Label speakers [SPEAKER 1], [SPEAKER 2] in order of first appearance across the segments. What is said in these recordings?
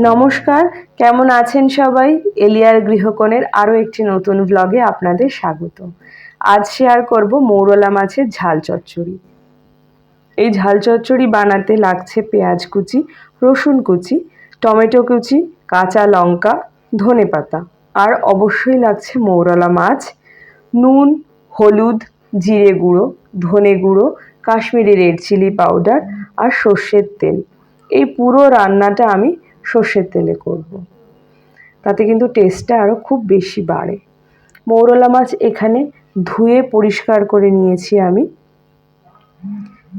[SPEAKER 1] নমস্কার, কেমন আছেন সবাই? এলিয়ার গৃহকোণের আরও একটি নতুন ব্লগে আপনাদের স্বাগত। আজ শেয়ার করব মৌরলা মাছের ঝাল চচ্চড়ি। এই ঝাল চচ্চড়ি বানাতে লাগছে পেঁয়াজ কুচি, রসুন কুচি, টমেটো কুচি, কাঁচা লঙ্কা, ধনেপাতা আর অবশ্যই লাগছে মৌরলা মাছ, নুন, হলুদ, জিরে গুঁড়ো, ধনে গুঁড়ো, কাশ্মীরি রেড চিলি পাউডার আর সর্ষের তেল। এই পুরো রান্নাটা আমি সর্ষের তেলে করব, তাতে কিন্তু টেস্টটা আরও খুব বেশি বাড়ে। মৌরলা মাছ এখানে ধুয়ে পরিষ্কার করে নিয়েছি আমি।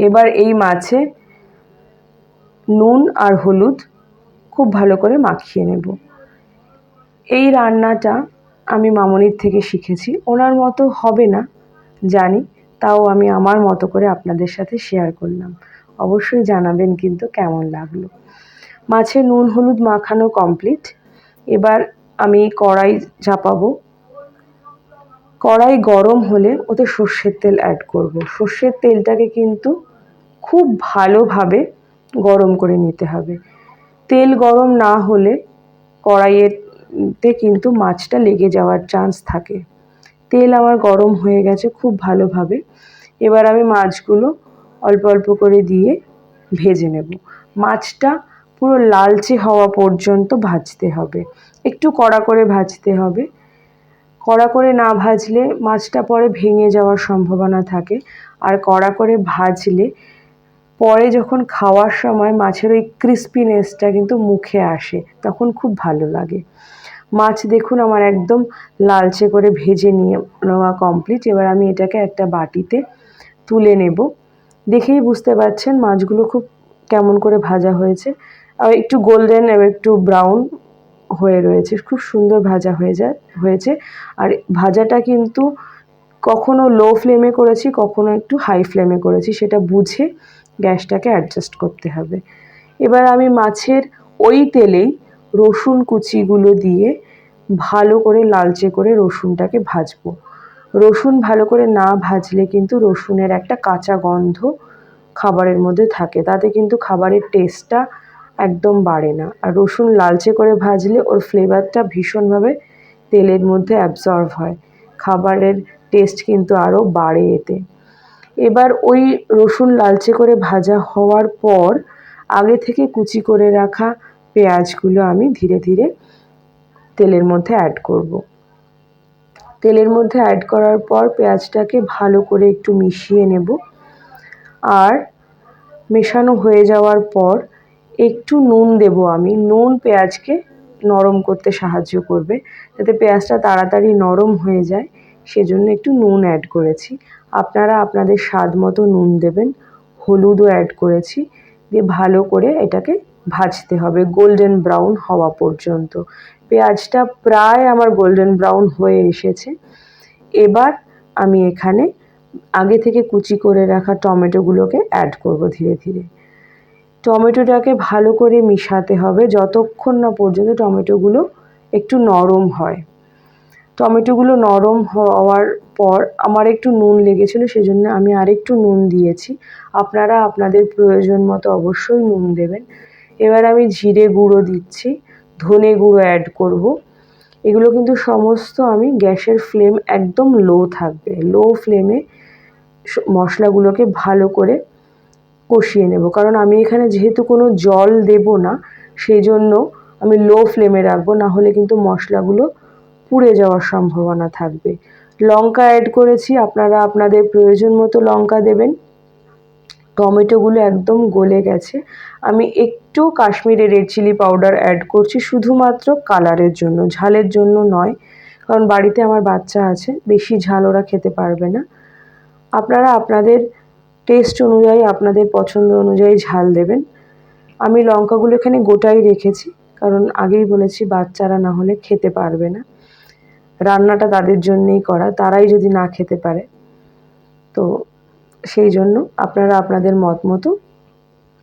[SPEAKER 1] এবার এই মাছে নুন আর হলুদ খুব ভালো করে মাখিয়ে নেব। এই রান্নাটা আমি মামনির থেকে শিখেছি, ওনার মতো হবে না জানি, তাও আমি আমার মতো করে আপনাদের সাথে শেয়ার করলাম। অবশ্যই জানাবেন কিন্তু কেমন লাগলো। মাছে নুন হলুদ মাখানো কমপ্লিট। এবার আমি কড়াই চাপাবো। কড়াই গরম হলে ওতে সর্ষের তেল অ্যাড করব। সর্ষের তেলটাকে কিন্তু খুব ভালোভাবে গরম করে নিতে হবে। তেল গরম না হলে কড়াইয়েতে কিন্তু মাছটা লেগে যাওয়ার চান্স থাকে। তেল আমার গরম হয়ে গেছে খুব ভালোভাবে। এবার আমি মাছগুলো অল্প অল্প করে দিয়ে ভেজে নেব। মাছটা পুরো লালচে হওয়া পর্যন্ত ভাজতে হবে, একটু কড়া করে ভাজতে হবে। কড়া করে না ভাজলে মাছটা পরে ভেঙে যাওয়ার সম্ভাবনা থাকে, আর কড়া করে ভাজলে পরে যখন খাওয়ার সময় মাছের ওই ক্রিস্পিনেসটা কিন্তু মুখে আসে, তখন খুব ভালো লাগে। মাছ দেখুন আমার একদম লালচে করে ভেজে নেওয়া কমপ্লিট। এবার আমি এটাকে একটা বাটিতে তুলে নেব। দেখেই বুঝতে পারছেন মাছগুলো খুব কেমন করে ভাজা হয়েছে, আর একটু গোল্ডেন এবং একটু ব্রাউন হয়ে রয়েছে, খুব সুন্দর ভাজা হয়েছে। আর ভাজাটা কিন্তু কখনো লো ফ্লেমে করেছি, কখনো একটু হাই ফ্লেমে করেছি, সেটা বুঝে গ্যাসটাকে অ্যাডজাস্ট করতে হবে। এবার আমি মাছের ওই তেলেই রসুন কুচিগুলো দিয়ে ভালো করে লালচে করে রসুনটাকে ভাজবো। রসুন ভালো করে না ভাজলে কিন্তু রসুনের একটা কাঁচা গন্ধ খাবারের মধ্যে থাকে, তাতে কিন্তু খাবারের টেস্টটা একদম বাড়ে না। আর রসুন লালচে করে ভাজলে ওর ফ্লেভারটা ভীষণভাবে তেলের মধ্যে অ্যাবজর্ব হয়, খাবারের টেস্ট কিন্তু আরও বাড়ে এতে। এবার ওই রসুন লালচে করে ভাজা হওয়ার পর আগে থেকে কুচি করে রাখা পেঁয়াজগুলো আমি ধীরে ধীরে তেলের মধ্যে অ্যাড করব। তেলের মধ্যে অ্যাড করার পর পেঁয়াজটাকে ভালো করে একটু মিশিয়ে নেব। আর মেশানো হয়ে যাওয়ার পর একটু নুন দেব আমি। নুন পেঁয়াজকে নরম করতে সাহায্য করবে, যাতে পেঁয়াজটা তাড়াতাড়ি নরম হয়ে যায়, সেজন্য একটু নুন অ্যাড করেছি। আপনারা আপনাদের স্বাদ মতো নুন দেবেন। হলুদও অ্যাড করেছি, দিয়ে ভালো করে এটাকে ভাজতে হবে গোল্ডেন ব্রাউন হওয়া পর্যন্ত। পেঁয়াজটা প্রায় আমার গোল্ডেন ব্রাউন হয়ে এসেছে। এবার আমি এখানে আগে থেকে কুচি করে রাখা টমেটোগুলোকে অ্যাড করব ধীরে ধীরে। টমেটোটাকে ভালো করে মিশাতে হবে যতক্ষণ না পর্যন্ত টমেটোগুলো একটু নরম হয়। টমেটোগুলো নরম হওয়ার পর আমার একটু নুন লেগেছিলো, সেজন্য আমি আরেকটু নুন দিয়েছি। আপনারা আপনাদের প্রয়োজন মতো অবশ্যই নুন দেবেন। এবার আমি জিরে গুঁড়ো দিচ্ছি, ধনে গুঁড়ো অ্যাড করব। এগুলো কিন্তু সমস্ত আমি গ্যাসের ফ্লেম একদম লো থাকবে, লো ফ্লেমে মশলাগুলোকে ভালো করে কষিয়ে নেব। কারণ আমি এখানে যেহেতু কোনো জল দেব না, সেই জন্য আমি লো ফ্লেমে রাখবো, না হলে কিন্তু মশলাগুলো পুড়ে যাওয়ার সম্ভাবনা থাকবে। লঙ্কা অ্যাড করেছি, আপনারা আপনাদের প্রয়োজন মতো লঙ্কা দেবেন। টমেটোগুলো একদম গলে গেছে। আমি একটু Kashmiri red chilli powder add করছি, শুধুমাত্র কালারের জন্য, ঝালের জন্য নয়। কারণ বাড়িতে আমার বাচ্চা আছে, বেশি ঝাল ওরা খেতে পারবে না। আপনারা আপনাদের টেস্ট অনুযায়ী, আপনাদের পছন্দ অনুযায়ী ঝাল দেবেন। আমি লঙ্কাগুলো এখানে গোটাই রেখেছি, কারণ আগেই বলেছি বাচ্চারা না হলে খেতে পারবে না। রান্নাটা তাদের জন্যেই করা, তারাই যদি না খেতে পারে তো সেই জন্য আপনারা আপনাদের মত মতো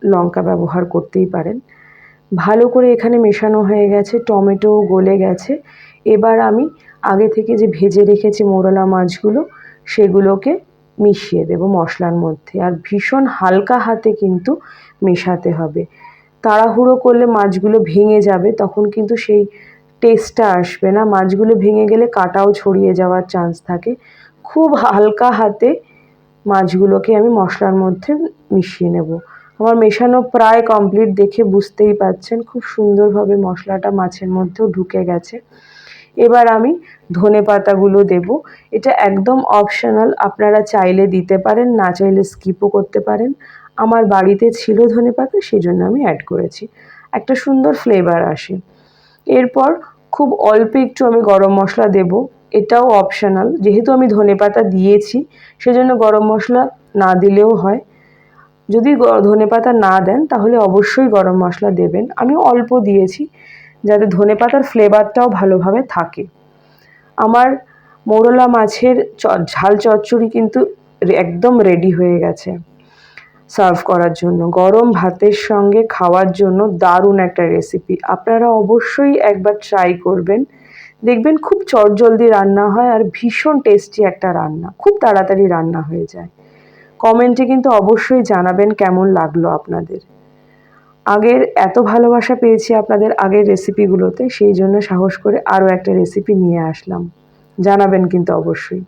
[SPEAKER 1] লঙ্কা ব্যবহার করতেই পারেন। ভালো করে এখানে মেশানো হয়ে গেছে, টমেটো গলে গেছে। এবার আমি আগে থেকে যে ভেজে রেখেছি মৌরলা মাছগুলো, সেগুলোকে মিশিয়ে দেব মশলার মধ্যে। আর ভীষণ হালকা হাতে কিন্তু মেশাতে হবে, তাড়াহুড়ো করলে মাছগুলো ভেঙে যাবে, তখন কিন্তু সেই টেস্টটা আসবে না। মাছগুলো ভেঙে গেলে কাঁটাও ছড়িয়ে যাওয়ার চান্স থাকে। খুব হালকা হাতে মাছগুলোকে আমি মশলার মধ্যে মিশিয়ে নেব। আমার মেশানো প্রায় কমপ্লিট, দেখে বুঝতেই পারছেন খুব সুন্দরভাবে মশলাটা মাছের মধ্যেও ঢুকে গেছে। এবার আমি ধনেপাতাগুলো দেব। এটা একদম অপশনাল, আপনারা চাইলে দিতে পারেন, না চাইলে স্কিপও করতে পারেন। আমার বাড়িতে ছিল ধনেপাতা, সেজন্য আমি অ্যাড করেছি, একটা সুন্দর ফ্লেভার আসে। এরপর খুব অল্প একটু আমি গরম মশলা দেব, এটাও অপশনাল, যেহেতু আমি ধনেপাতা দিয়েছি সেজন্য গরম মশলা না দিলেও হয়। যদি ধনেপাতা না দেন তাহলে অবশ্যই গরম মশলা দেবেন। আমি অল্প দিয়েছি যাতে ধনেপাতার ফ্লেভারটাও ভালোভাবে থাকে। আমার মোরলা মাছের ঝাল চচ্চড়ি কিন্তু একদম রেডি হয়ে গেছে সার্ভ করার জন্য। গরম ভাতের সঙ্গে খাওয়ার জন্য দারুণ একটা রেসিপি, আপনারা অবশ্যই একবার ট্রাই করবেন, দেখবেন খুব চটজলদি রান্না হয় আর ভীষণ টেস্টি একটা রান্না, খুব তাড়াতাড়ি রান্না হয়ে যায়। কমেন্টে কিন্তু অবশ্যই জানাবেন কেমন লাগলো আপনাদের। আগের এত ভালোবাসা পেয়েছি আপনাদের আগের রেসিপিগুলোতে, সেই জন্য সাহস করে আরও একটা রেসিপি নিয়ে আসলাম। জানাবেন কিন্তু অবশ্যই।